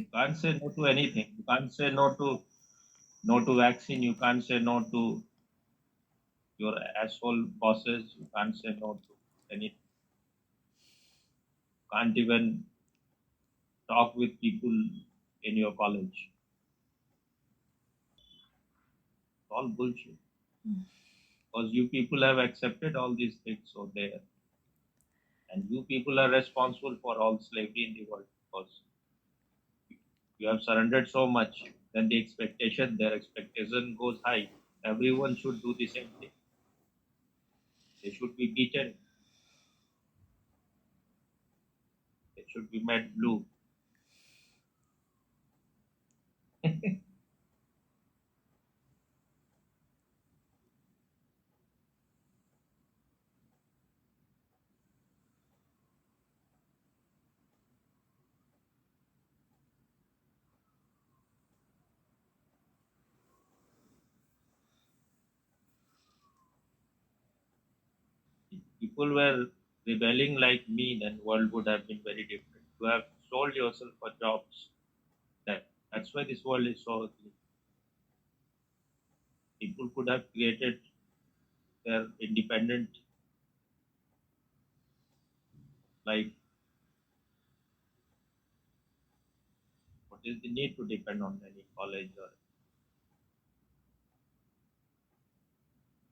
You can't say no to anything. You can't say no to vaccine. You can't say no to your asshole bosses. You can't say no to anything. You can't even talk with people in your college. It's all bullshit. Because you people have accepted all these things so there. And you people are responsible for all slavery in the world. Because you have surrendered so much, then their expectation goes high. Everyone should do the same thing. They should be beaten. They should be made blue. If people were rebelling like me, then world would have been very different. You have sold yourself for jobs. That's why this world is so ugly. People could have created their independent life. What is the need to depend on any college or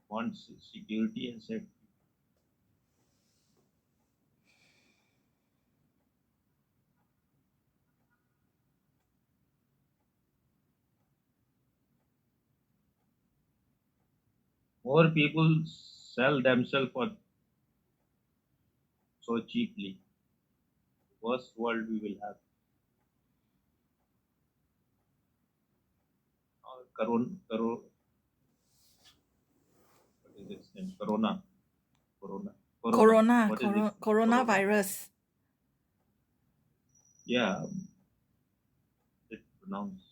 wants security and safety? More people sell themselves for so cheaply. Worst world we will have. What is its name? Corona. What is it? Corona. Coronavirus. Yeah, it pronounced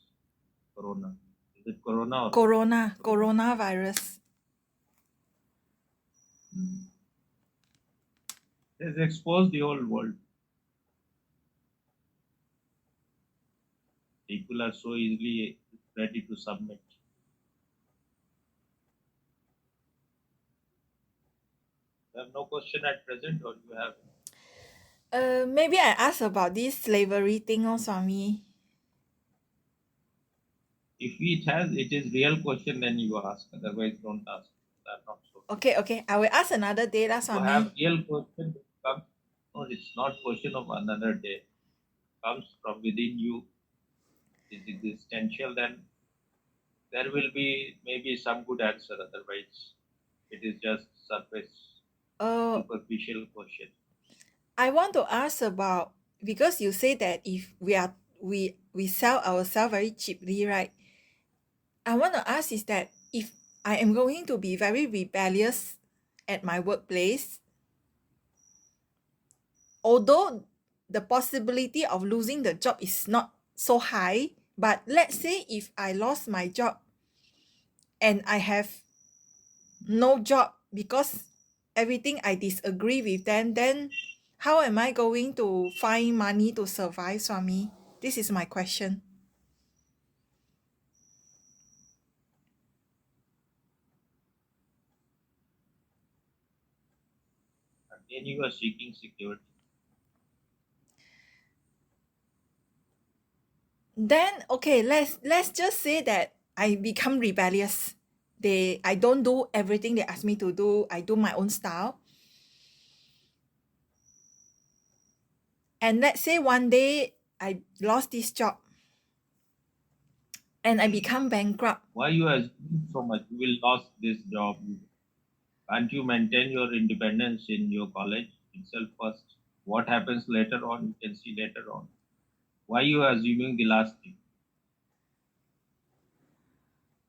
Corona. Is it Corona or Coronavirus. hmm. It has exposed the whole world. People are so easily ready to submit. You have no question at present, or you have? Maybe I ask about this slavery thing also, Swami. If it is real question, then you ask. Otherwise, don't ask. That's not so. Okay. I will ask another day, lah, You have Swami. real question. Comes. No, it's not question of another day. Comes from within you. Is existential. Then there will be maybe some good answer. Otherwise, it is just surface, Uh, superficial question. I want to ask about, because you say that if we sell ourselves very cheaply, right? I want to ask is that if I am going to be very rebellious at my workplace, although the possibility of losing the job is not so high, but let's say if I lost my job and I have no job because everything I disagree with them, then how am I going to find money to survive, Swami? This is my question. Again, you are seeking security. Then okay, let's just say that I become rebellious. I don't do everything they ask me to do. I do my own style. And let's say one day I lost this job and I become bankrupt. Why you are assuming so much? You will lose this job. Can't you maintain your independence in your college itself first? What happens later on, you can see later on. Why you are assuming the last thing?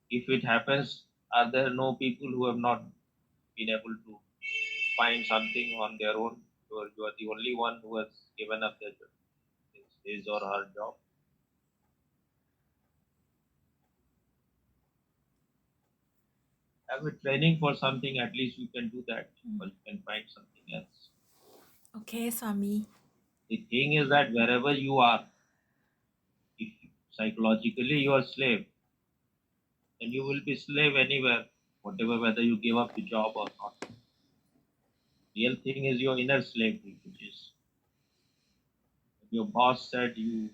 If it happens, are there no people who have not been able to find something on their own? You are the only one who has given up his or her job. Have a training for something, at least you can do that, or you can find something else. Okay, Swami. The thing is that wherever you are, Psychologically, you are slave, and you will be slave anywhere, whatever, whether you give up the job or not. Real thing is your inner slavery, which is when your boss said you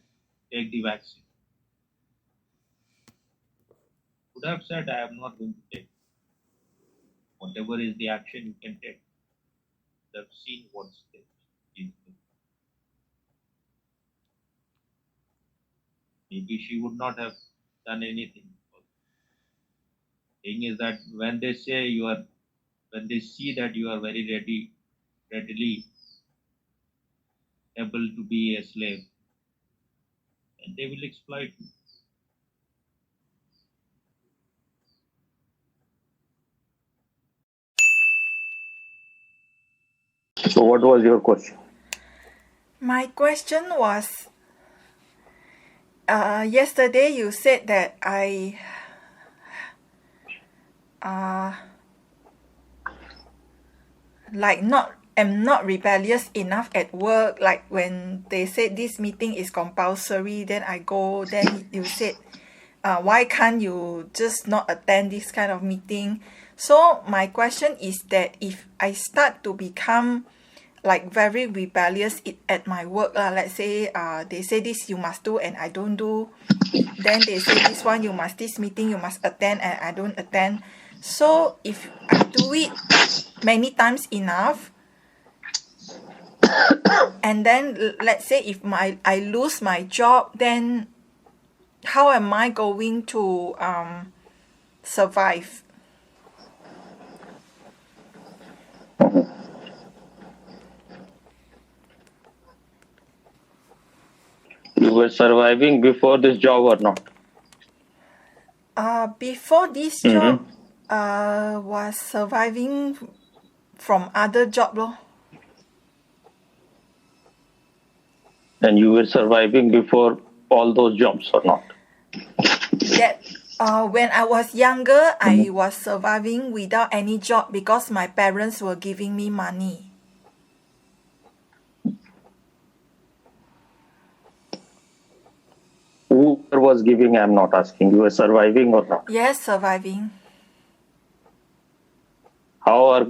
take the vaccine. Could have said, I am not going to take. Whatever is the action you can take. You have seen what's there. Maybe she would not have done anything. Thing is that when they say you are, when they see that you are very readily able to be a slave, and they will exploit you. So, what was your question? My question was, yesterday you said that I am not rebellious enough at work. Like when they said this meeting is compulsory, then I go. Then you said, why can't you just not attend this kind of meeting? So my question is that if I start to become like very rebellious at my work, let's say they say this you must do and I don't do, then they say this meeting you must attend and I don't attend. So if I do it many times enough, and then let's say if I lose my job, then how am I going to survive? You were surviving before this job or not? Before this job, was surviving from other job lor. And you were surviving before all those jobs or not? That when I was younger, I was surviving without any job because my parents were giving me money. Who was giving? I'm not asking. You were surviving or not? Yes, surviving. How are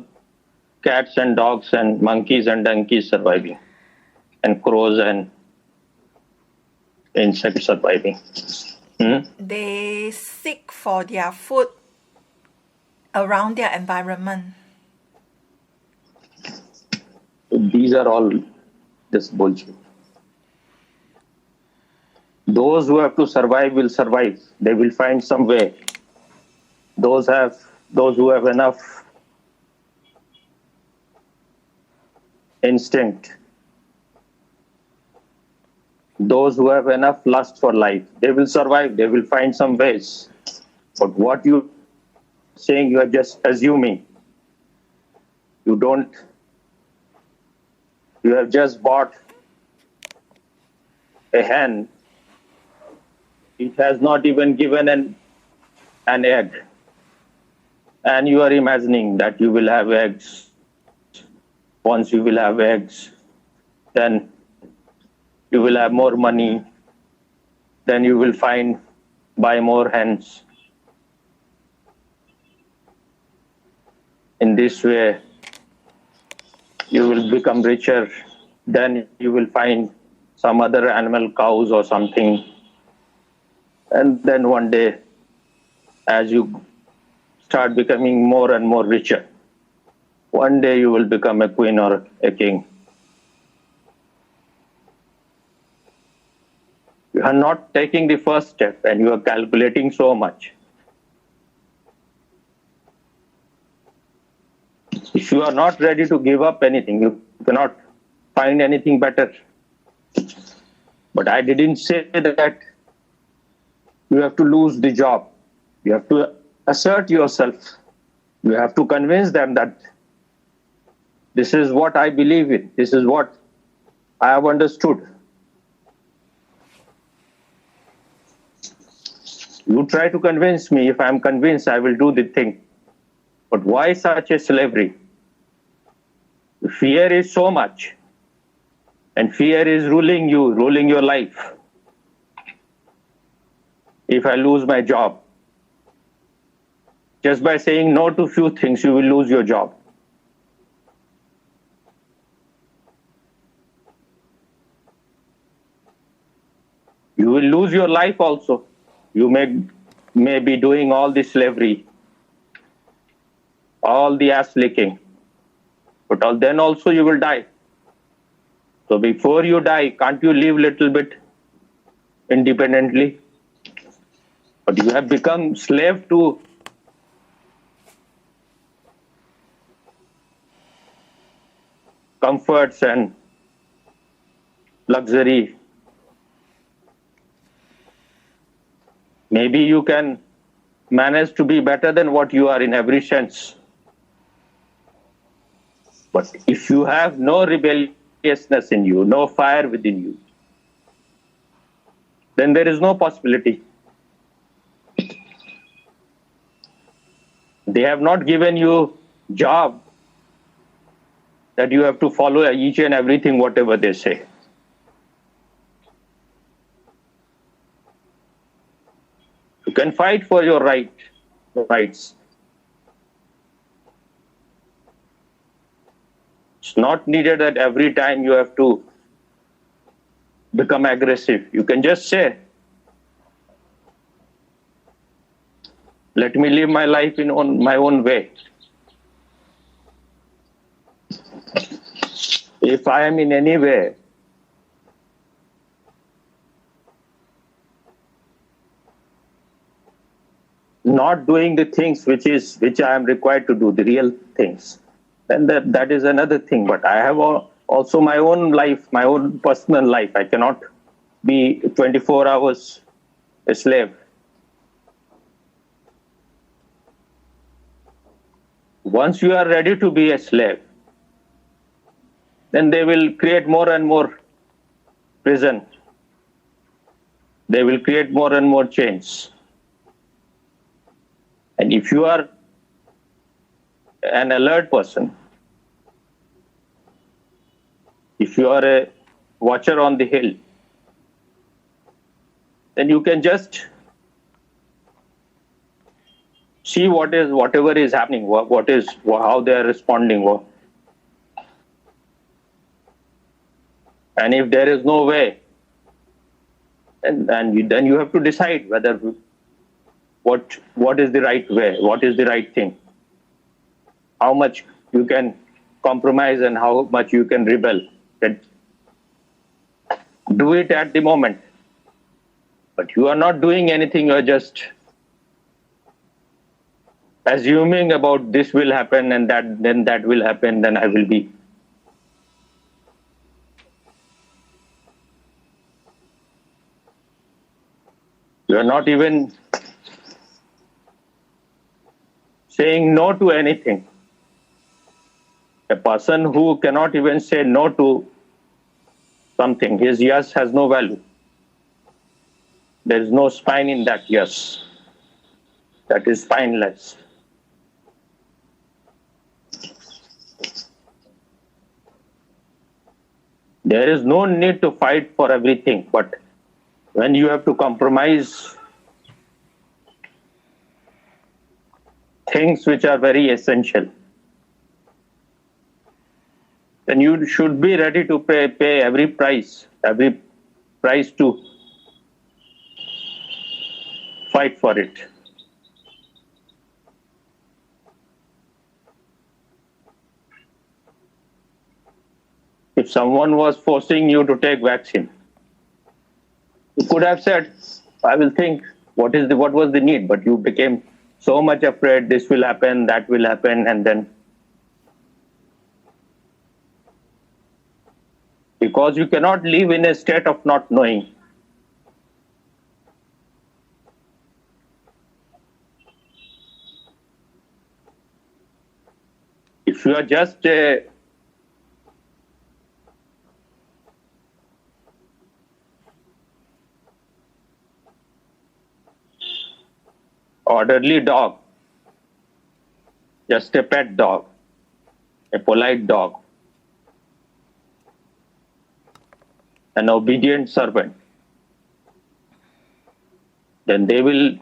cats and dogs and monkeys and donkeys surviving? And crows and insects surviving? They seek for their food around their environment. These are all just bullshit. Those who have to survive will survive. They will find some way. Those who have enough instinct, those who have enough lust for life, they will survive. They will find some ways. But what you saying, you are just assuming. You have just bought a hen. It has not even given an egg. And you are imagining that you will have eggs. Once you will have eggs, then you will have more money. Then you will buy more hens. In this way, you will become richer. Then you will find some other animal, cows or something. And then one day, as you start becoming more and more richer, one day you will become a queen or a king. You are not taking the first step and you are calculating so much. If you are not ready to give up anything, you cannot find anything better. But I didn't say that you have to lose the job. You have to assert yourself. You have to convince them that this is what I believe in. This is what I have understood. You try to convince me. If I am convinced, I will do the thing. But why such a slavery? Fear is so much. And fear is ruling you, ruling your life. if I lose my job. Just by saying no to few things, you will lose your job. You will lose your life also. You may be doing all the slavery, all the ass licking, but then also you will die. So before you die, can't you live a little bit independently? But you have become slave to comforts and luxury. Maybe you can manage to be better than what you are in every sense. But if you have no rebelliousness in you, no fire within you, then there is no possibility. They have not given you job that you have to follow each and everything whatever they say. You can fight for your rights. It's not needed that every time you have to become aggressive. You can just say, let me live my life in my own way. If I am in any way not doing the things which I am required to do, the real things, then that is another thing. But I have also my own life, my own personal life. I cannot be 24 hours a slave. Once you are ready to be a slave, then they will create more and more prison. They will create more and more chains. And if you are an alert person, if you are a watcher on the hill, then you can just see whatever is happening, how they are responding. And if there is no way, then you have to decide whether what is the right way, what is the right thing, how much you can compromise and how much you can rebel. Do it at the moment. But you are not doing anything, you are just assuming about this will happen and that will happen, then I will be. You are not even saying no to anything. A person who cannot even say no to something, his yes has no value. There is no spine in that yes. That is spineless. There is no need to fight for everything, but when you have to compromise things which are very essential, then you should be ready to pay every price to fight for it. If someone was forcing you to take vaccine, you could have said, I will think what was the need, but you became so much afraid this will happen, that will happen, and then because you cannot live in a state of not knowing. If you are just a orderly dog, just a pet dog, a polite dog, an obedient servant, then they will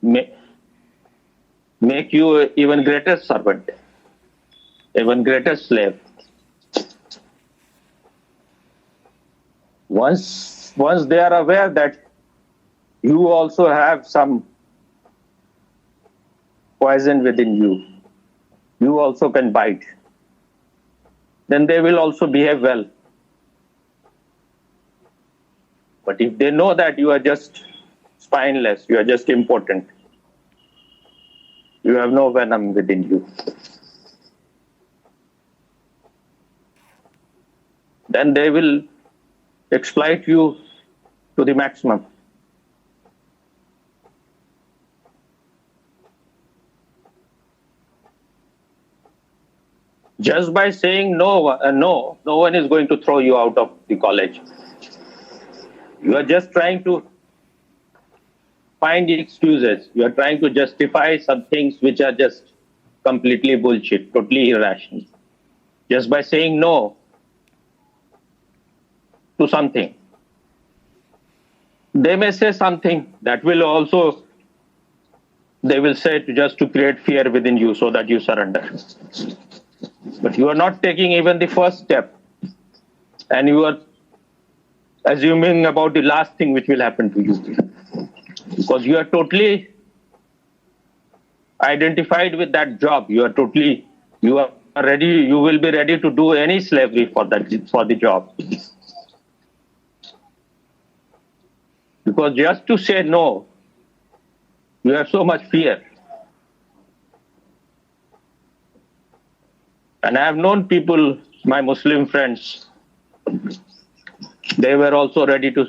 make you an even greater servant, even greater slave. Once they are aware that you also have some poison within you, you also can bite, then they will also behave well. But if they know that you are just spineless, you are just impotent, you have no venom within you, then they will exploit you to the maximum. Just by saying no, no one is going to throw you out of the college. You are just trying to find excuses. You are trying to justify some things which are just completely bullshit, totally irrational. Just by saying no to something, they may say something that will also, they will say just to create fear within you so that you surrender. But you are not taking even the first step, and you are assuming about the last thing which will happen to you, because you are totally identified with that job. You are ready, you will be ready to do any slavery for the job. Because just to say no, you have so much fear. And I have known people, my Muslim friends, they were also ready to.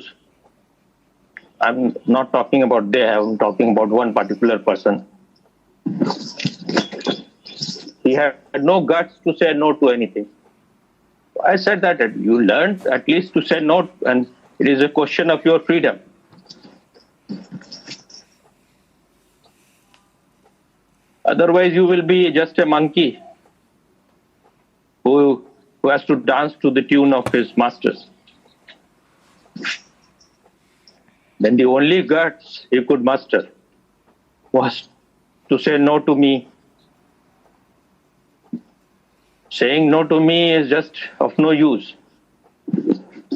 I'm not talking about they, I'm talking about one particular person. He had no guts to say no to anything. I said that you learned at least to say no, and it is a question of your freedom. Otherwise, you will be just a monkey who has to dance to the tune of his masters. Then the only guts he could muster was to say no to me. Saying no to me is just of no use.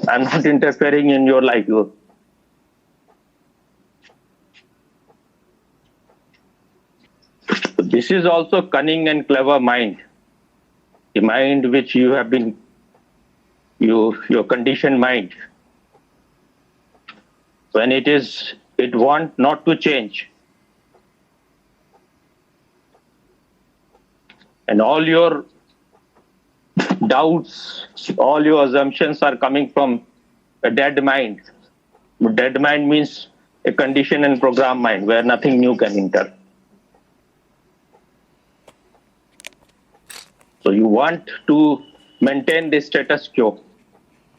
I'm not interfering in your life. This is also cunning and clever mind. The mind which you have been, your conditioned mind. When it wants not to change. And all your doubts, all your assumptions are coming from a dead mind. Dead mind means a conditioned and programmed mind where nothing new can enter. So you want to maintain the status quo.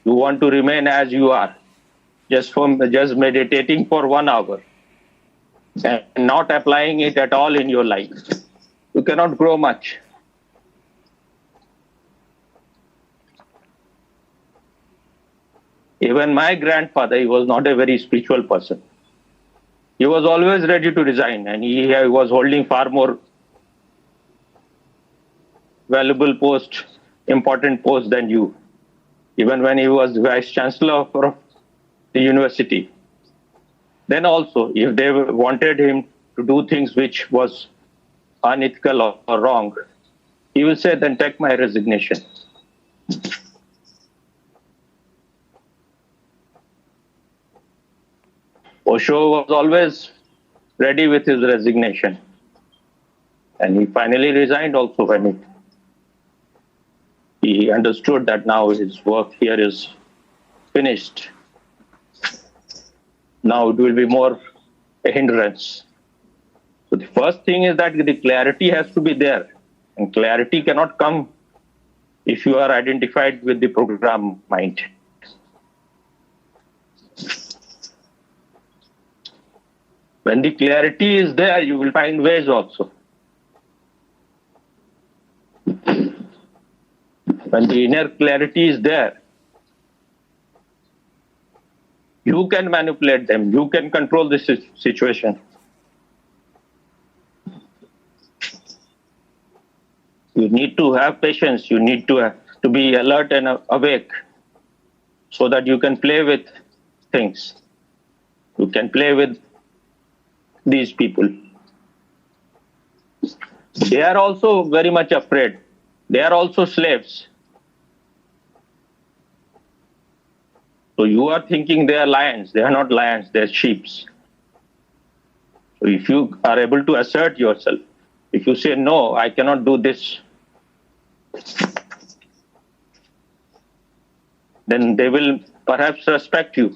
You want to remain as you are, just meditating for 1 hour and not applying it at all in your life. You cannot grow much. Even my grandfather, he was not a very spiritual person. He was always ready to resign, and he was holding far more valuable post, important post than you. Even when he was vice chancellor of the university. Then also, if they wanted him to do things which was unethical or wrong, he will say, then take my resignation. Osho was always ready with his resignation. And he finally resigned also when he understood that now his work here is finished. Now it will be more a hindrance. So the first thing is that the clarity has to be there. And clarity cannot come if you are identified with the program mind. When the clarity is there, you will find ways also. When the inner clarity is there, You can manipulate them. You can control the situation. You need to have patience. You need to be alert and awake so that you can play with things. You can play with these people. They are also very much afraid. They are also slaves. So you are thinking they are lions. They are not lions. They are sheep. So if you are able to assert yourself, if you say, no, I cannot do this, then they will perhaps respect you.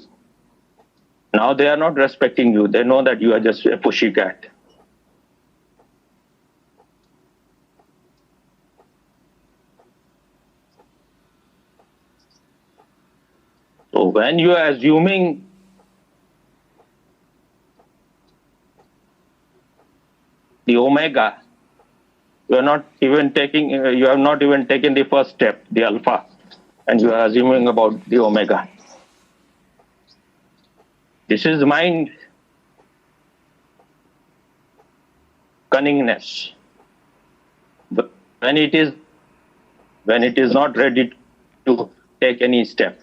Now they are not respecting you. They know that you are just a pussycat. So when you are assuming the omega, you are not even taking. You have not even taken the first step, the alpha, and you are assuming about the omega. This is mind cunningness. But when it is not ready to take any step,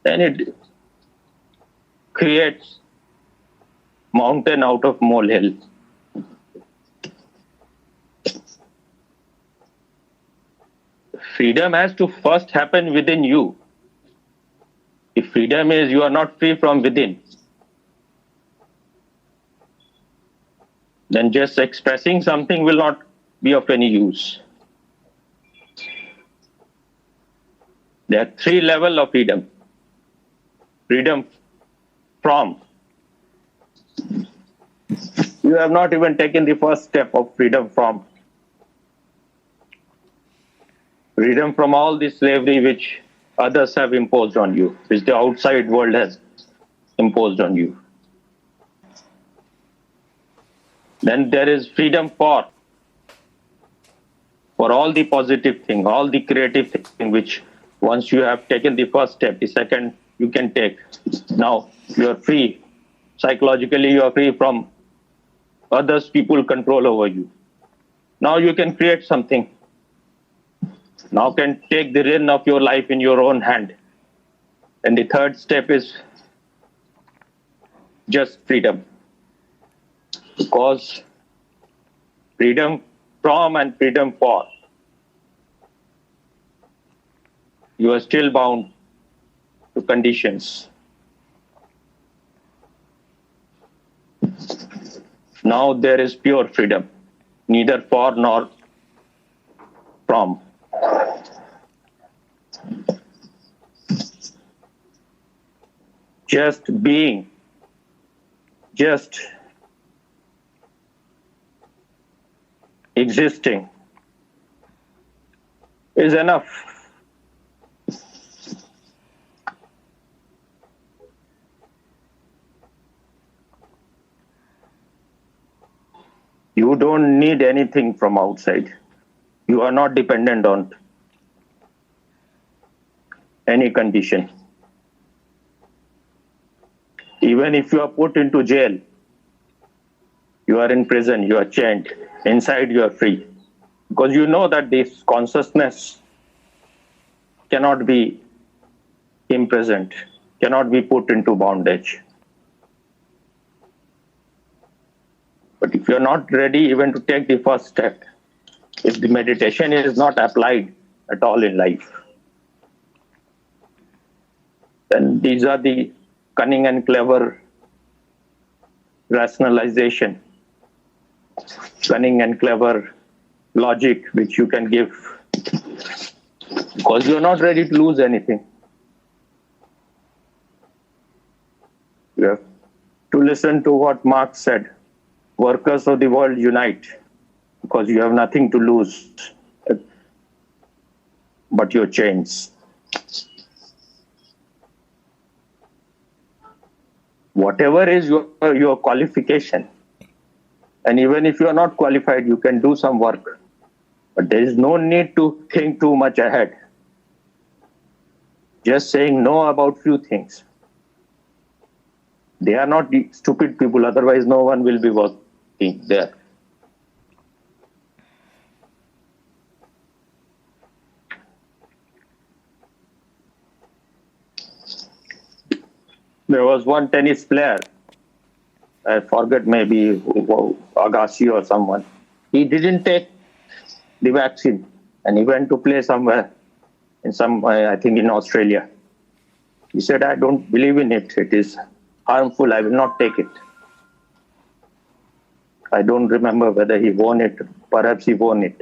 then it creates mountain out of molehill. Freedom has to first happen within you. If freedom is you are not free from within, then just expressing something will not be of any use. There are 3 levels of freedom. Freedom from. You have not even taken the first step of freedom from. Freedom from all the slavery which others have imposed on you, which the outside world has imposed on you. Then there is freedom for all the positive thing, all the creative thing, which once you have taken the first step, the second you can take. Now you are free. Psychologically, you are free from others, people control over you. Now you can create something. Now can take the reign of your life in your own hand. And the third step is just freedom. Because freedom from and freedom for, you are still bound to conditions. Now there is pure freedom, neither for nor from. Just being, just existing is enough. You don't need anything from outside. You are not dependent on any condition. Even if you are put into jail, you are in prison, you are chained. Inside you are free. Because you know that this consciousness cannot be imprisoned, cannot be put into bondage. But if you are not ready even to take the first step, if the meditation is not applied at all in life, then these are the cunning and clever rationalization, cunning and clever logic which you can give, because you are not ready to lose anything. You have to listen to what Marx said: workers of the world unite, because you have nothing to lose but your chains. Whatever is your qualification, and even if you are not qualified, you can do some work. But there is no need to think too much ahead. Just saying no about few things They are not the stupid people, otherwise no one will be working there. There was one tennis player, I forget, maybe Agassi or someone. He didn't take the vaccine and he went to play somewhere in I think in Australia. He said, I don't believe in it. It is harmful. I will not take it. I don't remember whether he won it. Perhaps he won it.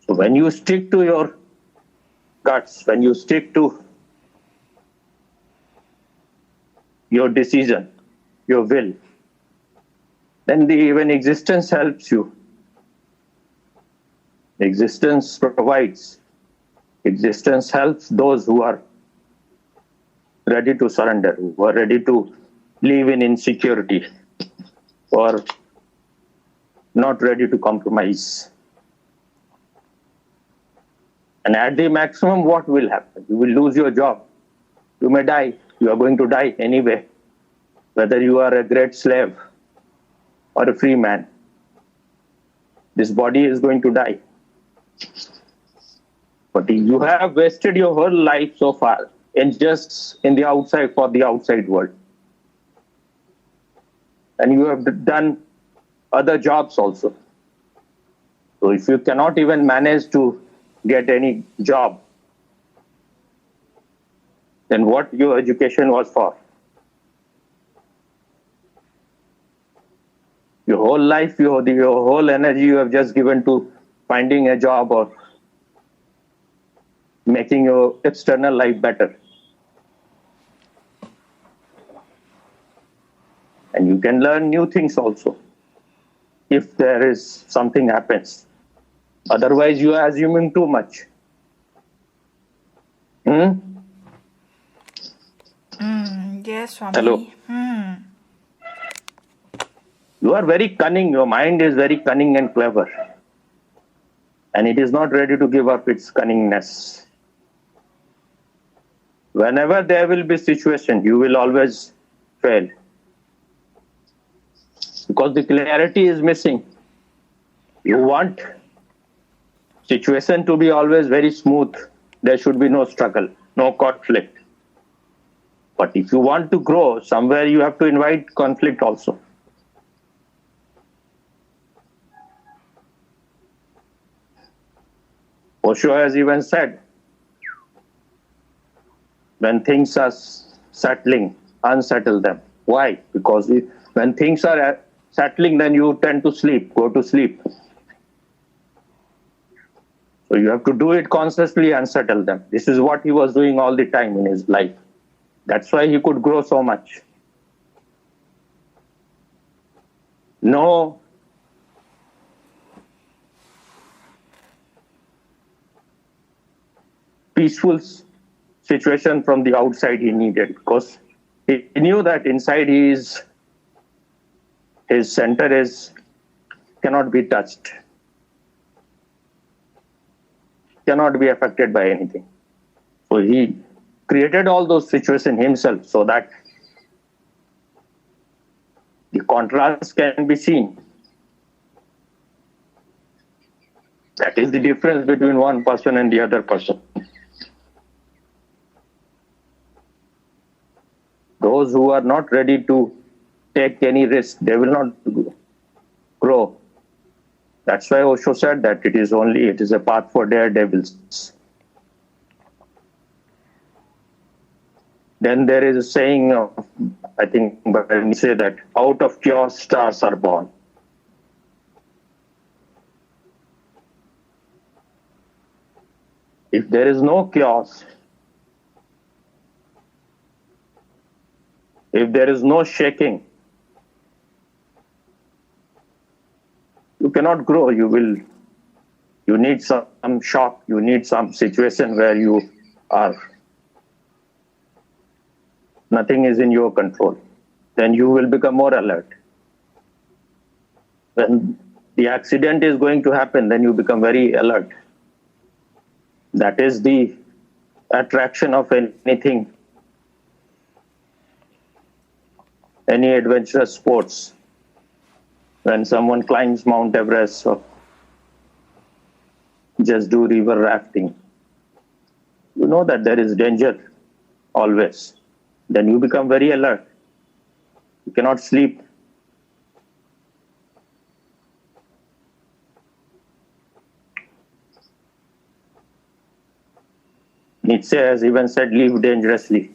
So when you stick to your guts, when you stick to your decision, your will, then even existence helps you. Existence provides. Existence helps those who are ready to surrender, who are ready to live in insecurity, or not ready to compromise. And at the maximum, what will happen? You will lose your job. You may die. You are going to die anyway, whether you are a great slave or a free man. This body is going to die. But you have wasted your whole life so far in just in the outside, for the outside world. And you have done other jobs also. So if you cannot even manage to get any job, then what your education was for? Your whole life, your whole energy you have just given to finding a job or making your external life better. And you can learn new things also if there is something happens. Otherwise, you are assuming too much. Yes, Swami. Hello. You are very cunning. Your mind is very cunning and clever. And it is not ready to give up its cunningness. Whenever there will be situation, you will always fail. Because the clarity is missing. You want situation to be always very smooth. There should be no struggle, no conflict. But if you want to grow, somewhere you have to invite conflict also. Osho has even said, when things are settling, unsettle them. Why? Because when things are settling, then you tend to sleep, go to sleep. So you have to do it consciously and settle them. This is what he was doing all the time in his life. That's why he could grow so much. No peaceful situation from the outside he needed, because he knew that inside his center cannot be touched, cannot be affected by anything. So he created all those situations himself so that the contrast can be seen. That is the difference between one person and the other person. Those who are not ready to take any risk, they will not grow. That's why Osho said that it is a path for daredevils. Then there is a saying of, I think, when you say that out of chaos stars are born. If there is no chaos, if there is no shaking, you cannot grow. You need some shock, you need some situation where you are, nothing is in your control. Then you will become more alert. When the accident is going to happen, then you become very alert. That is the attraction of anything any adventurous sports. When someone climbs Mount Everest or just do river rafting, you know that there is danger always. Then you become very alert. You cannot sleep. Nietzsche has even said, live dangerously.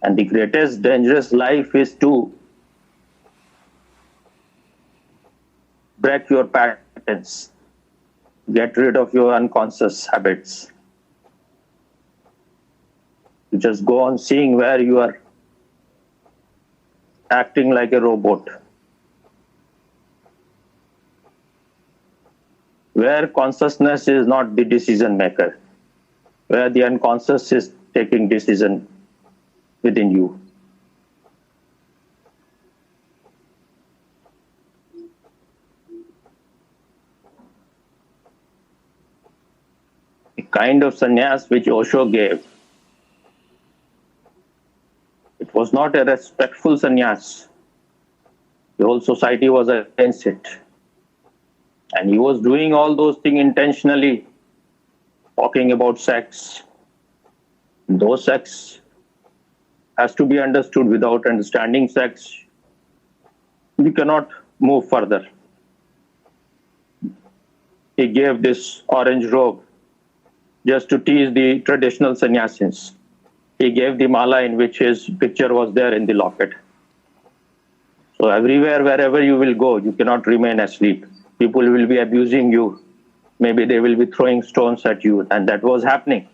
And the greatest dangerous life is to break your patterns, get rid of your unconscious habits. You just go on seeing where you are acting like a robot, where consciousness is not the decision maker, where the unconscious is taking decision within you. The kind of sannyas which Osho gave, it was not a respectful sannyas. The whole society was against it. And he was doing all those things intentionally, talking about sex. Those sex has to be understood. Without understanding sex, we cannot move further. He gave this orange robe just to tease the traditional sannyasins. He gave the mala in which his picture was there in the locket. So everywhere, wherever you will go, you cannot remain asleep. People will be abusing you. Maybe they will be throwing stones at you. And that was happening.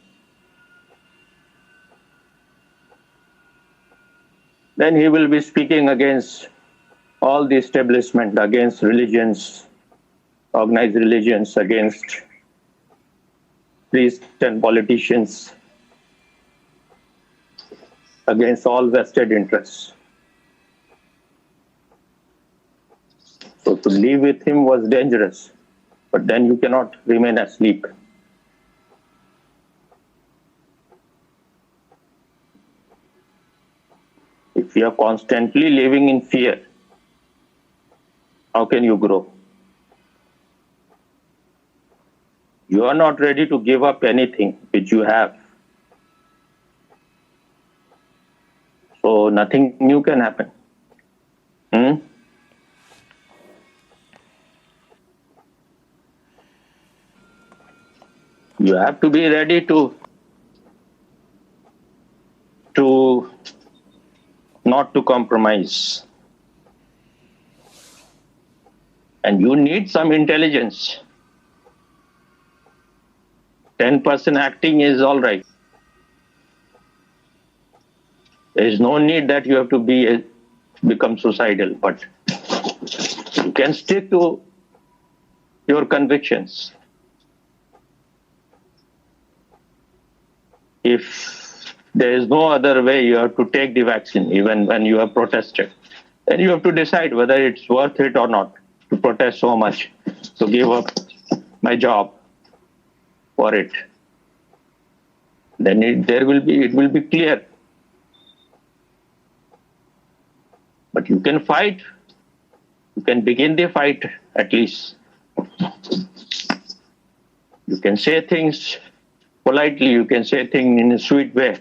Then he will be speaking against all the establishment, against religions, organized religions, against priests and politicians, against all vested interests. So to live with him was dangerous, but then you cannot remain asleep. If you are constantly living in fear, how can you grow? You are not ready to give up anything which you have. So nothing new can happen. You have to be ready to not to compromise. And you need some intelligence. 10% acting is all right. There is no need that you have to become suicidal, but you can stick to your convictions. If there is no other way, you have to take the vaccine, even when you have protested. Then you have to decide whether it's worth it or not to protest so much, to give up my job for it. Then it will be clear. But you can fight. You can begin the fight at least. You can say things politely, you can say things in a sweet way.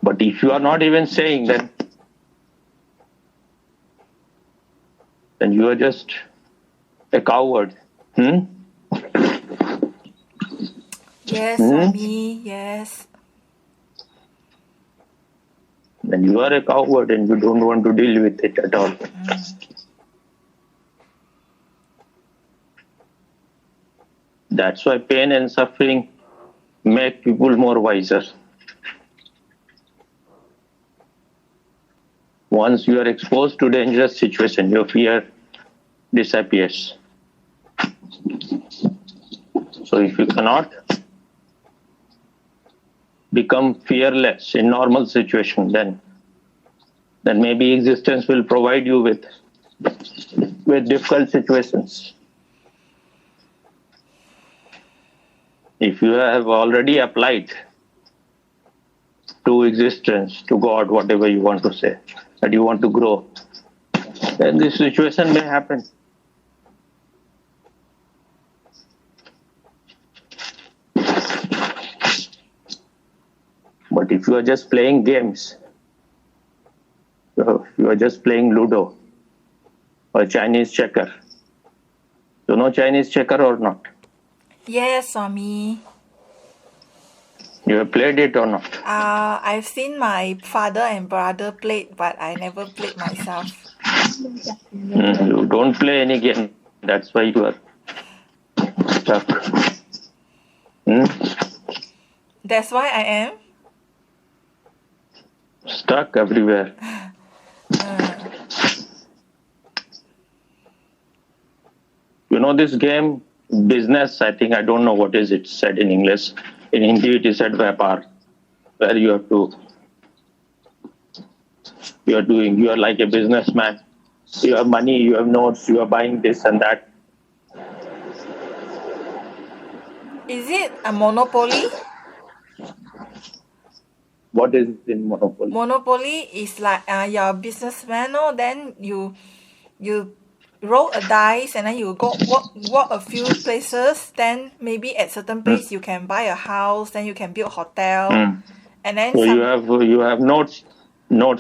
But if you are not even saying, then you are just a coward. Yes, Swami, yes. Then you are a coward and you don't want to deal with it at all. That's why pain and suffering make people more wiser. Once you are exposed to dangerous situation, your fear disappears. So if you cannot become fearless in normal situation, then maybe existence will provide you with difficult situations. If you have already applied to existence, to God, whatever you want to say, that you want to grow, then this situation may happen. But if you are just playing games, you are just playing Ludo or Chinese checker. You know Chinese checker or not? Yes, Swami. You have played it or not? I've seen my father and brother play, but I never played myself. You don't play any game. That's why you are stuck. That's why I am. Stuck everywhere. You know this game, business, I think, I don't know what is it said in English. In Hindi it is said Vyapar, where you are like a businessman. You have money, you have notes, you are buying this and that. Is it a monopoly? What is in Monopoly? Monopoly is like you're a businessman, then you roll a dice and then you go walk a few places. Then maybe at certain place you can buy a house. Then you can build a hotel. And then So you have notes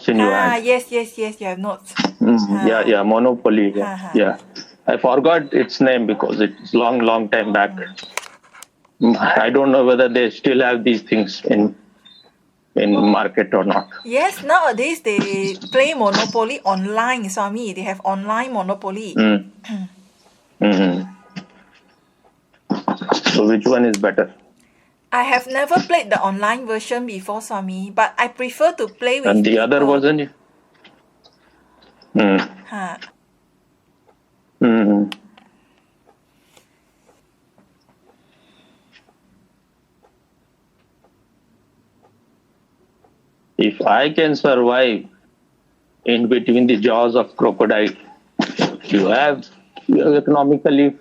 in your hand. Yes, you have notes. Yeah, Monopoly. Yeah. I forgot its name because it's long time back. I don't know whether they still have these things in market or not. Yes, nowadays they play Monopoly online, Swami. They have online Monopoly. So which one is better? I have never played the online version before, Swami, but I prefer to play with And the people. other version? If I can survive in between the jaws of crocodile, you have economically,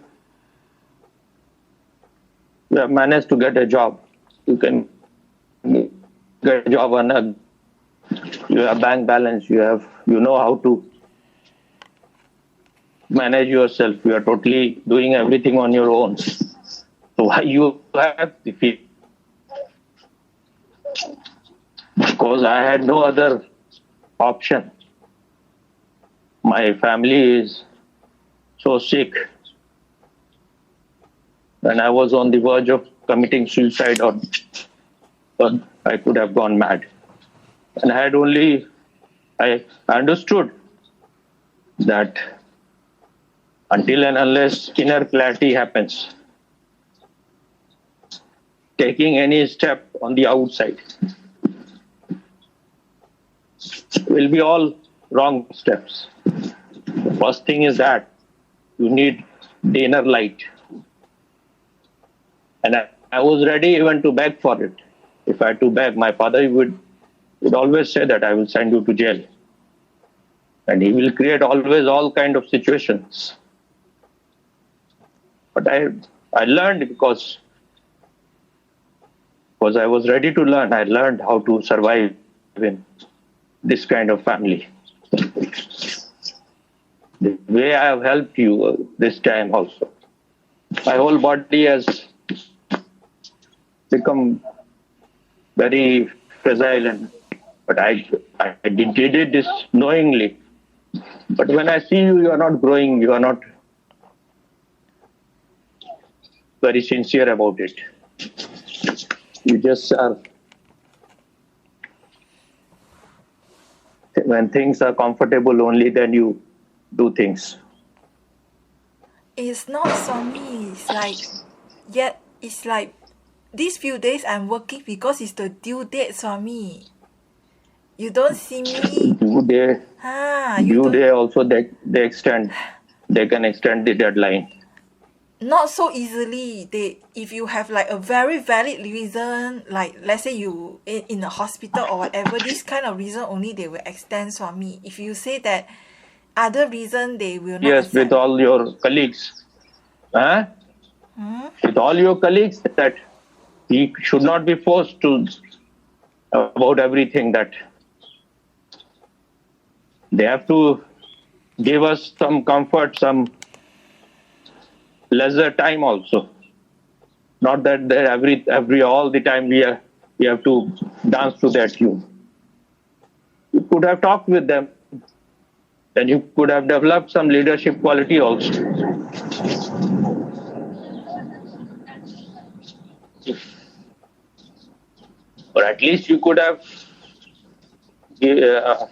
you have managed to get a job. You can get a job on you have bank balance, you know how to manage yourself. You are totally doing everything on your own. So why you have the fear? Because I had no other option. My family is so sick, and I was on the verge of committing suicide, or I could have gone mad. And I understood that until and unless inner clarity happens, taking any step on the outside will be all wrong steps. The first thing is that you need the inner light. And I was ready even to beg for it. If I had to beg, my father would always say that I will send you to jail. And he will create always all kind of situations. But I learned because I was ready to learn. I learned how to survive in this kind of family. The way I have helped you this time also. My whole body has become very fragile, but I did this knowingly. But when I see you, you are not growing, you are not very sincere about it. You just are. When things are comfortable, only then you do things. It's not Swami. It's like these few days I'm working because it's the due date, Swami. You don't see me. Due day also they can extend the deadline. Not so easily. If you have like a very valid reason, like let's say you in a hospital or whatever, this kind of reason only they will extend, Swami. If you say that other reason, they will not. Yes, with all your colleagues. With all your colleagues, that We should not be forced to about everything. That they have to give us some comfort, some leisure time also. Not that every all the time we have to dance to that tune. You could have talked with them, then you could have developed some leadership quality also. Or at least you could have uh,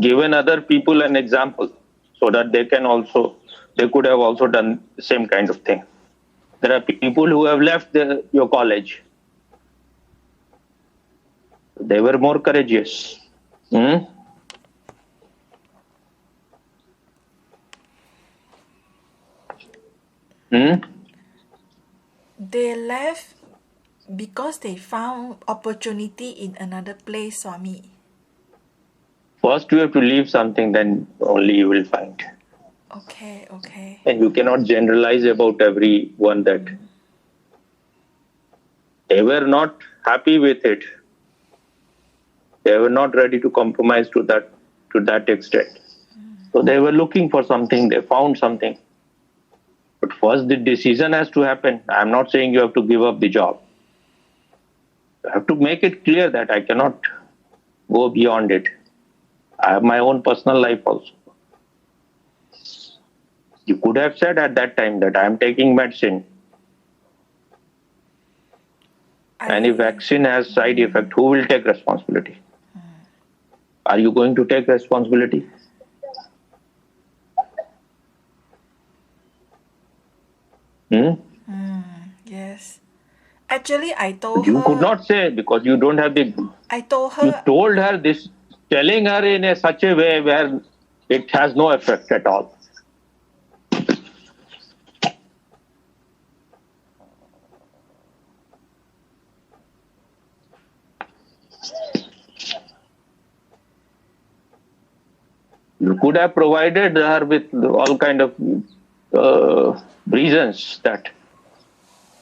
given other people an example, so that they could have also done the same kind of thing. There are people who have left your college. They were more courageous. Hmm? Hmm? They left because they found opportunity in another place, Swami. First, you have to leave something, then only you will find. Okay, okay. And you cannot generalize about everyone that they were not happy with it. They were not ready to compromise to that extent. So they were looking for something. They found something. But first, the decision has to happen. I'm not saying you have to give up the job. You have to make it clear that I cannot go beyond it. I have my own personal life also. You could have said at that time that I am taking medicine. And if vaccine has side effect, who will take responsibility? Are you going to take responsibility? Yes. Actually, I told You her. could not say, because you don't have the. I told You her. told her this, telling her in such a way where it has no effect at all. You could have provided her with all kind of reasons that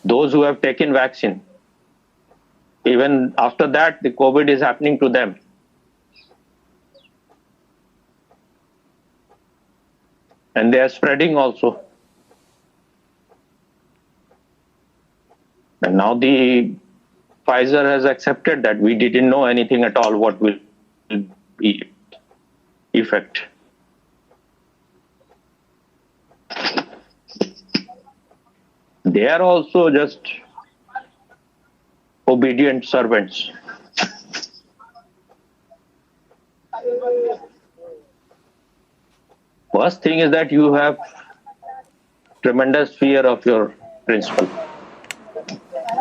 those who have taken vaccine, even after that, the COVID is happening to them. And they are spreading also. And now the Pfizer has accepted that we didn't know anything at all what will be effect. They are also just obedient servants. First thing is that you have tremendous fear of your principal.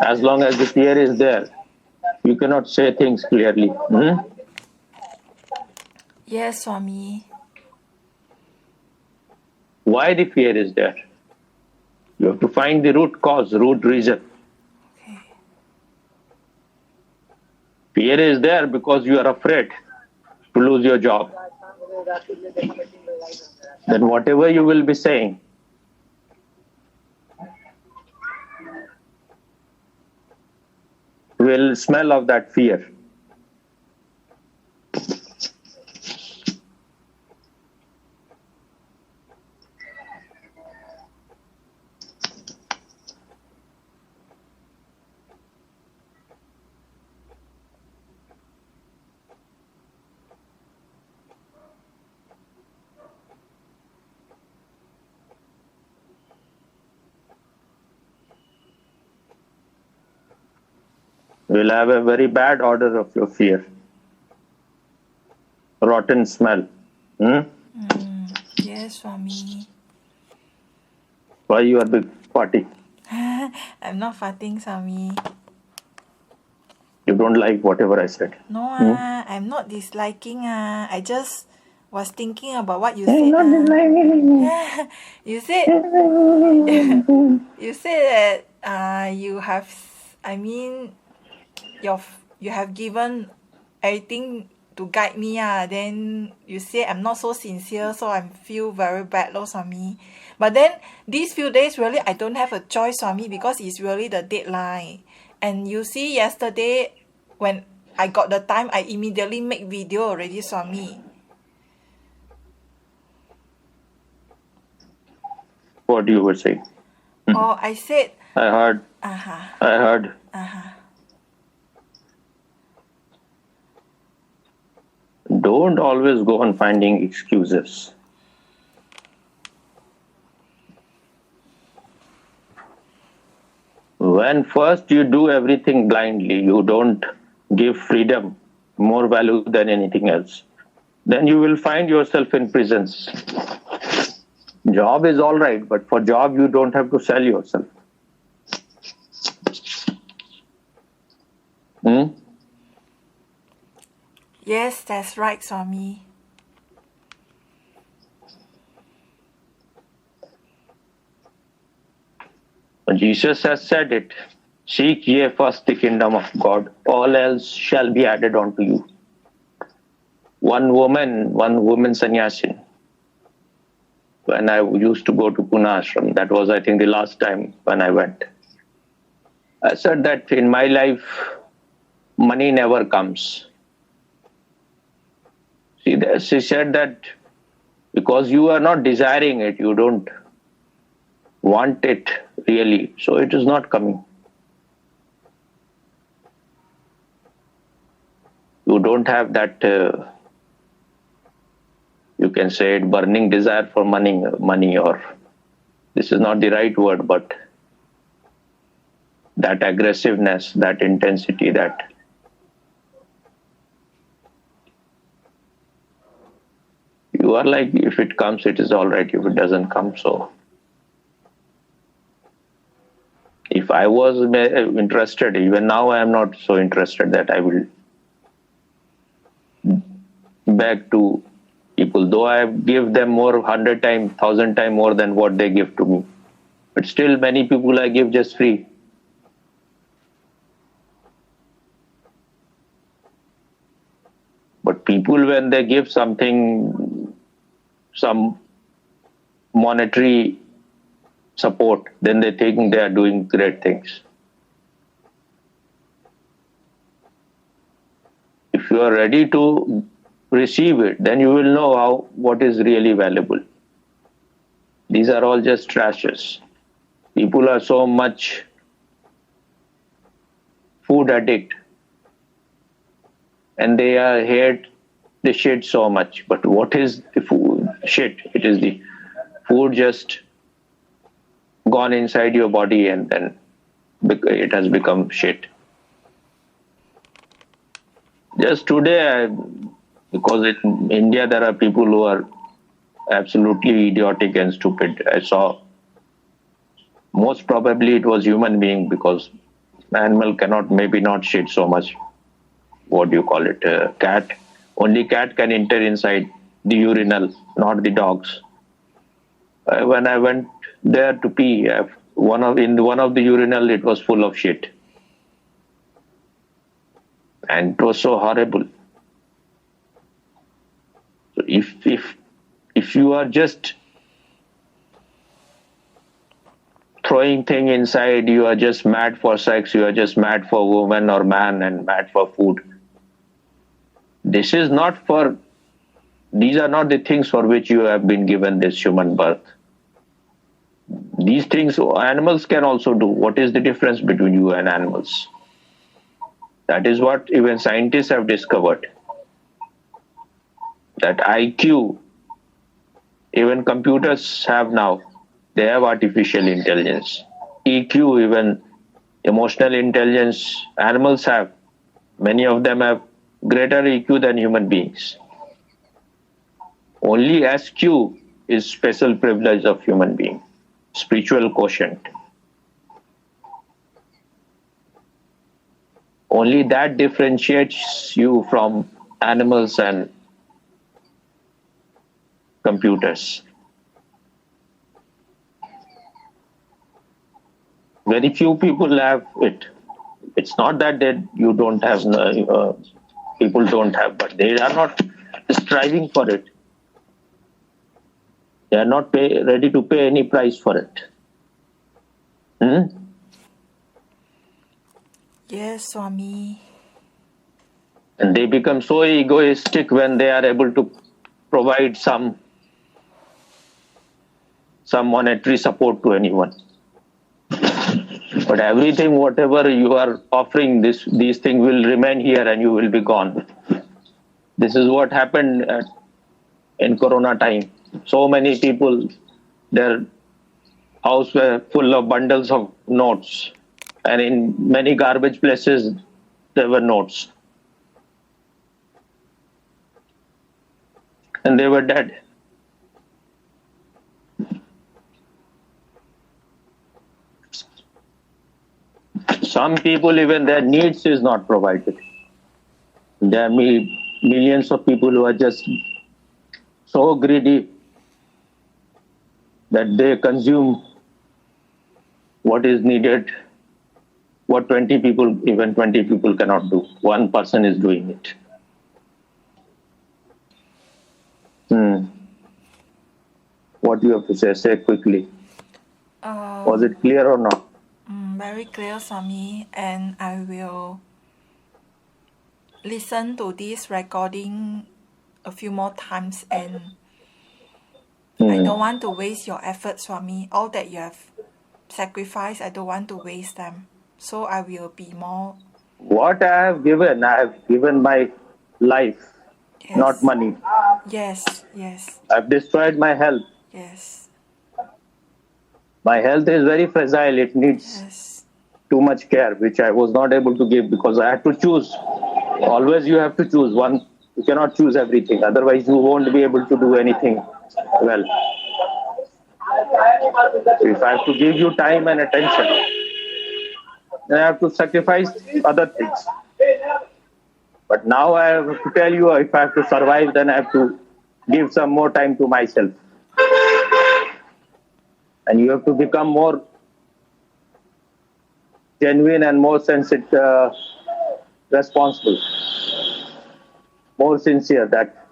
As long as the fear is there, you cannot say things clearly. Yes, Swami. Why the fear is there? You have to find the root cause, root reason. Okay. Fear is there because you are afraid to lose your job. Then whatever you will be saying will smell of that fear. Will have a very bad odor of your fear. Rotten smell. Yes, Swami. Why you are big farting? I'm not farting, Swami. You don't like whatever I said. No, I'm not disliking. I just was thinking about what you said. Not disliking. You said you said that you have, I mean, you have given everything guide me. Then you say I'm not so sincere, so I feel very bad, Swami. But then these few days, really, I don't have a choice, Swami, because it's really the deadline. And you see, yesterday, when I got the time, I immediately make video already, Swami. What you were saying? Oh, I said, I heard. uh-huh, I heard. uh-huh. Don't always go on finding excuses. When first you do everything blindly, you don't give freedom more value than anything else, then you will find yourself in prisons. Job is all right, but for job you don't have to sell yourself. Yes, that's right, Swami. Jesus has said it. Seek ye first the kingdom of God, all else shall be added unto you. One woman sannyasin, when I used to go to Pune ashram, that was, I think, the last time when I went. I said that in my life, money never comes. She said that because you are not desiring it, you don't want it really, so it is not coming. You don't have that, you can say it, burning desire for money, or this is not the right word, but that aggressiveness, that intensity, that you are like, if it comes, it is all right. If it doesn't come, so. If I was interested, even now I am not so interested that I will beg to people, though I give them more, 100 times, 1,000 times more than what they give to me. But still, many people I give just free. But people, when they give something, some monetary support, then they think they are doing great things. If you are ready to receive it, then you will know what is really valuable. These are all just trashes. People are so much food addict, and they hate the shit so much. But what is the food? Shit. It is the food just gone inside your body, and then it has become shit. Just today, because in India there are people who are absolutely idiotic and stupid. I saw, most probably it was human being, because animal cannot, maybe not shit so much. What do you call it? Cat. Only cat can enter inside the urinal, not the dogs. When I went there to pee, in one of the urinal, it was full of shit, and it was so horrible. So if you are just throwing thing inside, you are just mad for sex, you are just mad for woman or man, and mad for food. These are not the things for which you have been given this human birth. These things animals can also do. What is the difference between you and animals? That is what even scientists have discovered. That IQ, even computers have now. They have artificial intelligence. EQ, even emotional intelligence, animals have. Many of them have greater EQ than human beings. Only SQ is special privilege of human being, spiritual quotient. Only that differentiates you from animals and computers. Very few people have it. It's not that you don't have people don't have, but they are not striving for it. They are not ready to pay any price for it. Yes, Swami. And they become so egoistic when they are able to provide some monetary support to anyone. But everything, whatever you are offering, these things will remain here and you will be gone. This is what happened in Corona time. So many people, their house were full of bundles of notes, and in many garbage places there were notes, and they were dead. Some people, even their needs is not provided. There are millions of people who are just so greedy that they consume what is needed, what 20 people cannot do. One person is doing it. What do you have to say? Say quickly. Was it clear or not? Very clear, Swami, and I will listen to this recording a few more times, and I don't want to waste your efforts, Swami. All that you have sacrificed, I don't want to waste them. So I will be more... What I have given my life, not money. Yes. I've destroyed my health. Yes. My health is very fragile. It needs too much care, which I was not able to give because I had to choose. Always you have to choose one. You cannot choose everything. Otherwise, you won't be able to do anything well. If I have to give you time and attention, then I have to sacrifice other things. But now I have to tell you, if I have to survive, then I have to give some more time to myself. And you have to become more genuine and more sensitive, responsible, more sincere, that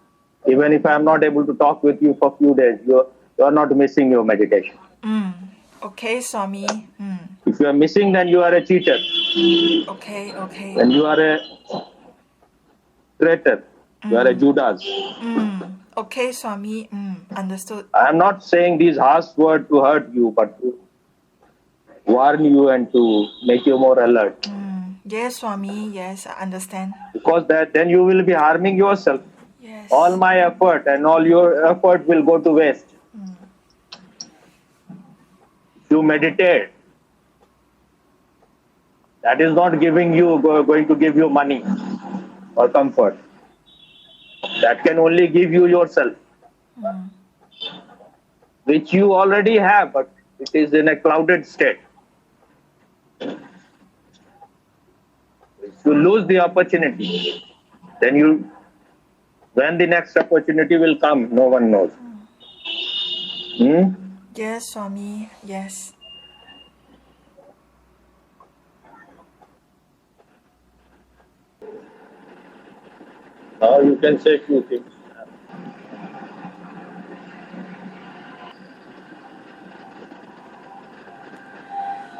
even if I am not able to talk with you for a few days, you are not missing your meditation. Okay, Swami. If you are missing, then you are a cheater. Okay. Then you are a traitor. You are a Judas. Okay, Swami. Understood. I am not saying these harsh words to hurt you, but to warn you and to make you more alert. Yes, Swami. Yes, I understand. Because then you will be harming yourself. Yes. All my effort and all your effort will go to waste. You meditate. That is not going to give you money or comfort. That can only give you yourself, which you already have, but it is in a clouded state. If you lose the opportunity, then when the next opportunity will come, no one knows. Yes, Swami. Yes. Now you can say a few things.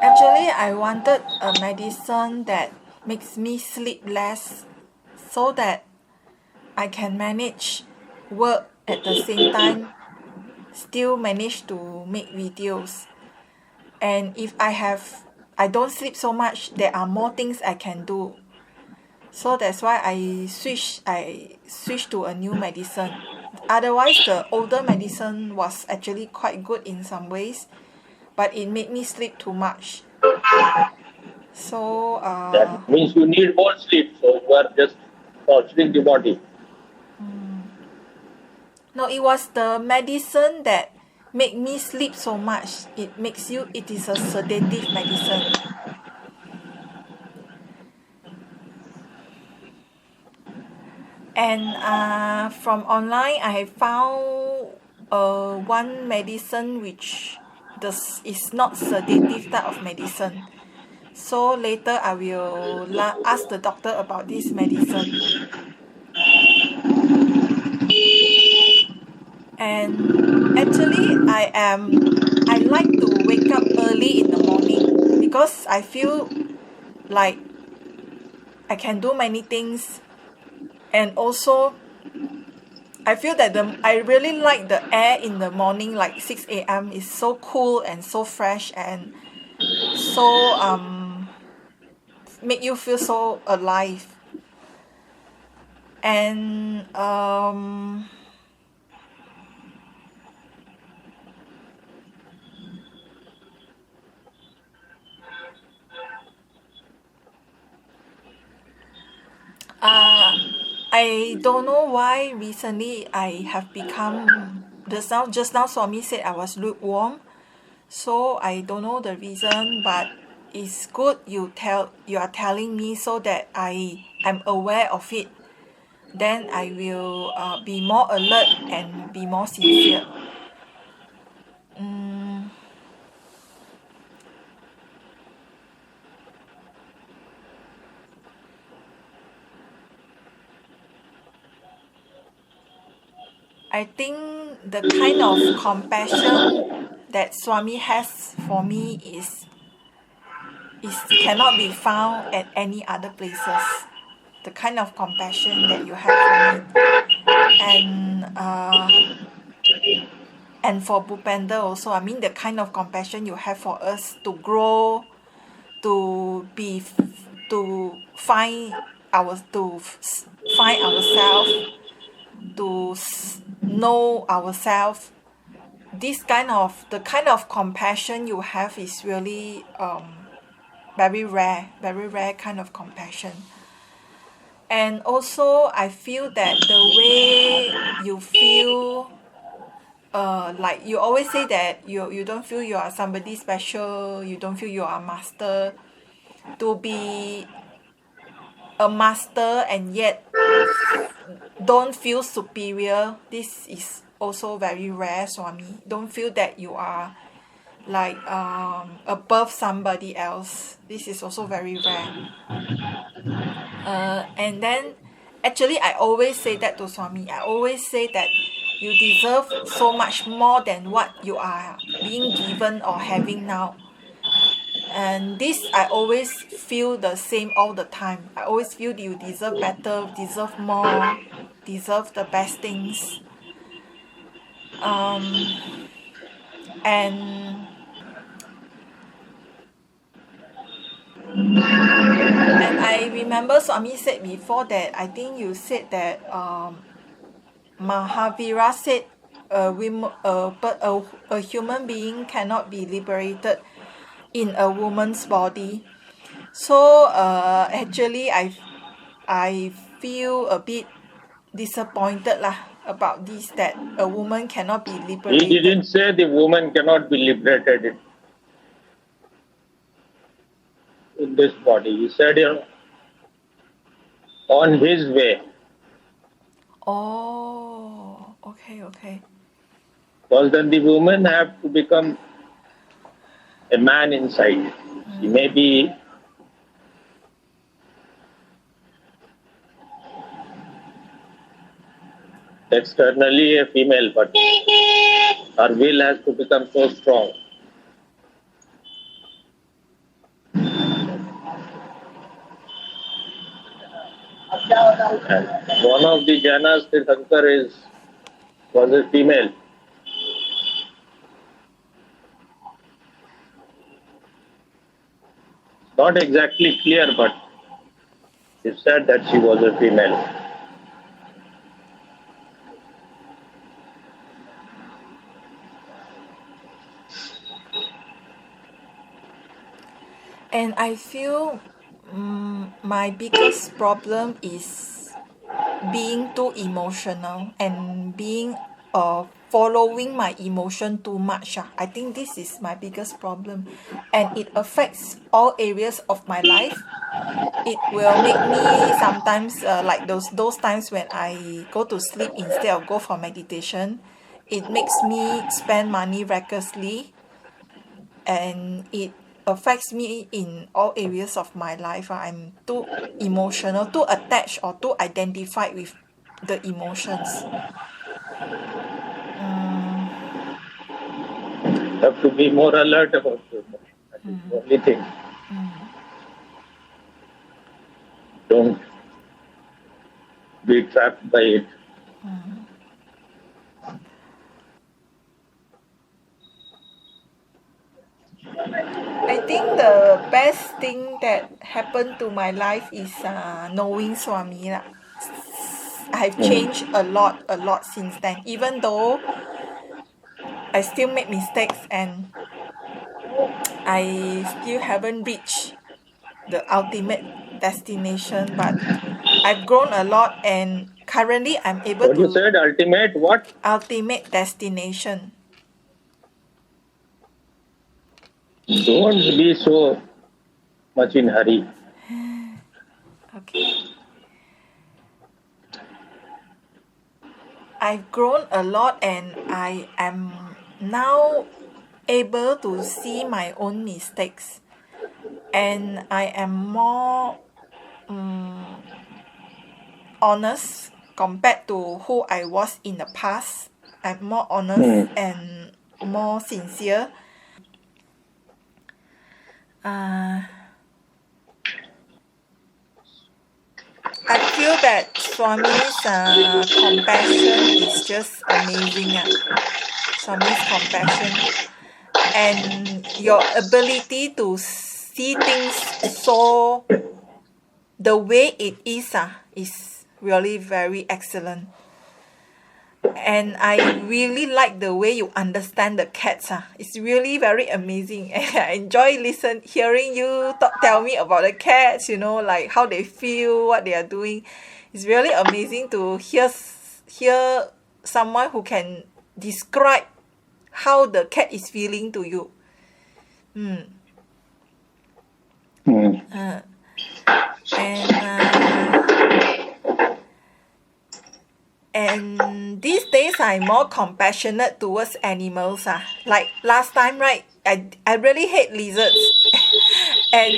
Actually, I wanted a medicine that makes me sleep less so that I can manage work at the same time, still manage to make videos. And if I don't sleep so much, there are more things I can do. So that's why I switched to a new medicine. Otherwise, the older medicine was actually quite good in some ways, but it made me sleep too much. So that means you need more sleep, so you are just torturing the body. No, it was the medicine that made me sleep so much. It is a sedative medicine. And from online, I have found one medicine which is not sedative type of medicine. So later I will ask the doctor about this medicine. And actually, I like to wake up early in the morning because I feel like I can do many things, and also I feel that I really like the air in the morning, like 6 a.m. is so cool and so fresh and so make you feel so alive. And I don't know why recently I have become just now Swami said I was lukewarm. So I don't know the reason, but it's good you are telling me so that I am aware of it. Then I will be more alert and be more sincere. Mm, I think the kind of compassion that Swami has for me is cannot be found at any other places. The kind of compassion that you have for me, and and for Bhupender also. I mean, the kind of compassion you have for us to grow, to be, to find find ourselves, to know ourselves. The kind of compassion you have is really very rare kind of compassion. And also, I feel that the way you feel, like you always say that you don't feel you are somebody special, you don't feel you are a master. To be a master and yet don't feel superior, this is also very rare, Swami. Don't feel that you are like above somebody else. This is also very rare. And then actually I always say that to Swami. I always say that you deserve so much more than what you are being given or having now. And this I always feel the same all the time. I always feel you deserve better, deserve more, deserve the best things. And I remember Swami said before that, I think you said that Mahavira said a human being cannot be liberated in a woman's body. So actually I feel a bit disappointed lah about this, that a woman cannot be He liberated. didn't say the woman cannot be liberated in this body. He said, on his way. Oh, okay. Because then the woman have to become a man inside. She may be externally a female, but her will has to become so strong. And one of the Jainas, Tirthankar, was a female. Not exactly clear, but it said that she was a female. And I feel my biggest problem is being too emotional and being following my emotion too much. I think this is my biggest problem, and it affects all areas of my life. It will make me sometimes like those times when I go to sleep instead of go for meditation. It makes me spend money recklessly, and it affects me in all areas of my life. I'm too emotional, too attached or too identified with the emotions. You have to be more alert about your emotion. That is the only thing. Don't be trapped by it. I think the best thing that happened to my life is knowing Swami lah. I've changed a lot since then. Even though I still make mistakes and I still haven't reached the ultimate destination, but I've grown a lot and currently I'm able What you to said, ultimate what? ultimate destination. Don't be so much in hurry. Okay. I've grown a lot and I am now able to see my own mistakes and I am more honest compared to who I was in the past. I'm more honest and more sincere. I feel that Swami's compassion is just amazing. Swami's compassion and your ability to see things so the way it is really very excellent. And I really like the way you understand the cats. It's really very amazing. I enjoy hearing you tell me about the cats, like how they feel, what they are doing. It's really amazing to hear someone who can describe how the cat is feeling to you. And these days I'm more compassionate towards animals. Like last time, right? I really hate lizards. And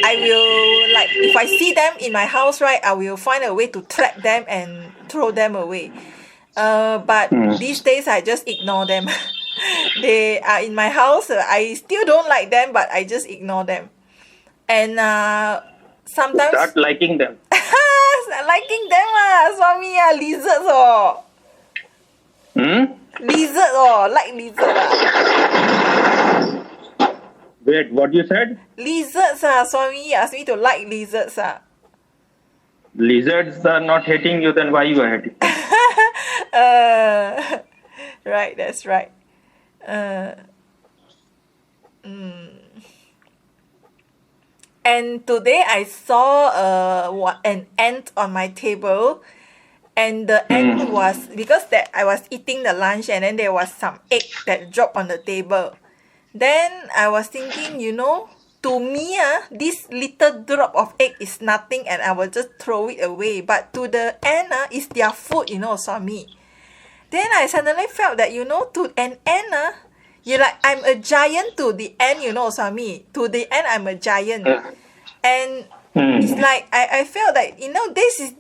I will, like, if I see them in my house, right, I will find a way to trap them and throw them away. But these days I just ignore them. They are in my house. I still don't like them, but I just ignore them. And sometimes Start liking them. liking them Swami, lizards lizard like lizard Wait, what you said? lizards Swami asked me to like lizards Lizards are not hating you, then why you are hating? Right, that's right. And today I saw an ant on my table, and the ant was, because that I was eating the lunch and then there was some egg that dropped on the table. Then I was thinking, to me this little drop of egg is nothing and I will just throw it away. But to the ant it's their food, Swami. Then I suddenly felt that, to an ant you're like, I'm a giant to the ant, Swami. To the ant, I'm a giant. And it's like, I felt that, this is,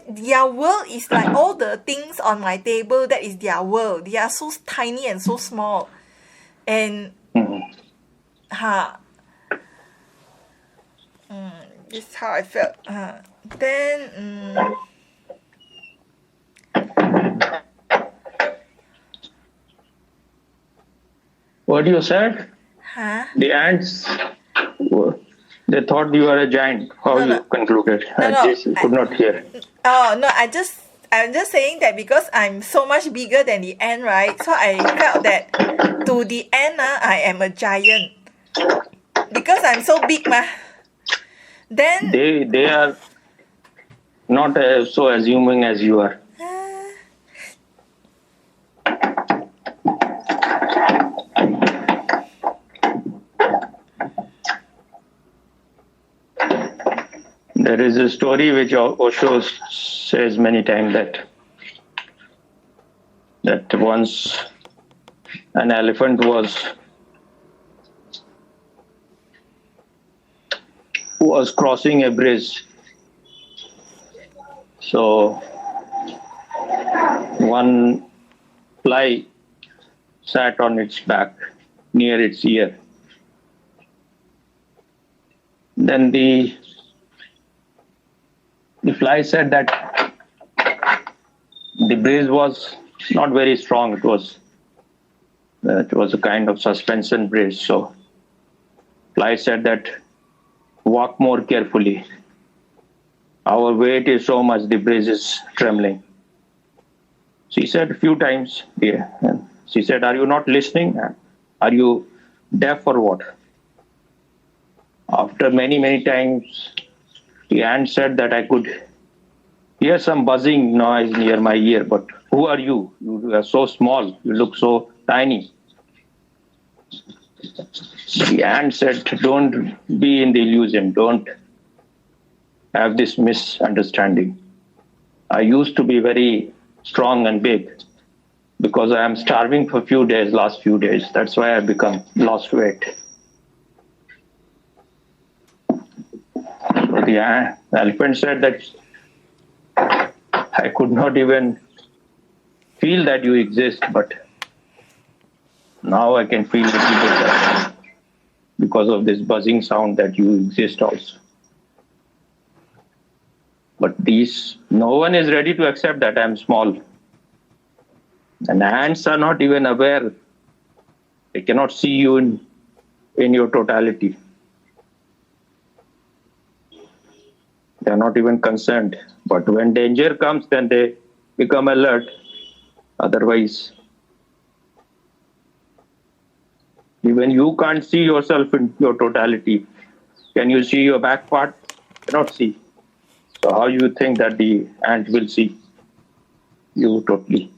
their world is like all the things on my table, that is their world. They are so tiny and so small. And, this is how I felt. Then, What you said? The ants, they thought you are a giant. How you concluded? I could not hear. Oh, no, I'm just saying that because I'm so much bigger than the ant, right? So I felt that to the ant, I am a giant. Because I'm so big, Then They are not so assuming as you are. There is a story which Osho says many times that once an elephant was crossing a bridge. So one fly sat on its back near its ear. Then the fly said that the breeze was not very strong. It was a kind of suspension breeze. So fly said that walk more carefully. Our weight is so much, the breeze is trembling. She said a few times, yeah. And she said, are you not listening? Are you deaf or what? After many, many times, the ant said that I could hear some buzzing noise near my ear, but who are you? You are so small, you look so tiny. The ant said, don't be in the illusion, don't have this misunderstanding. I used to be very strong and big because I am starving for last few days. That's why I lost weight. So the elephant said that I could not even feel that you exist, but now I can feel that because of this buzzing sound that you exist also. But no one is ready to accept that I am small. And ants are not even aware. They cannot see you in your totality. They are not even concerned. But when danger comes, then they become alert. Otherwise, even you can't see yourself in your totality. Can you see your back part? Cannot see. So how you think that the ant will see you totally?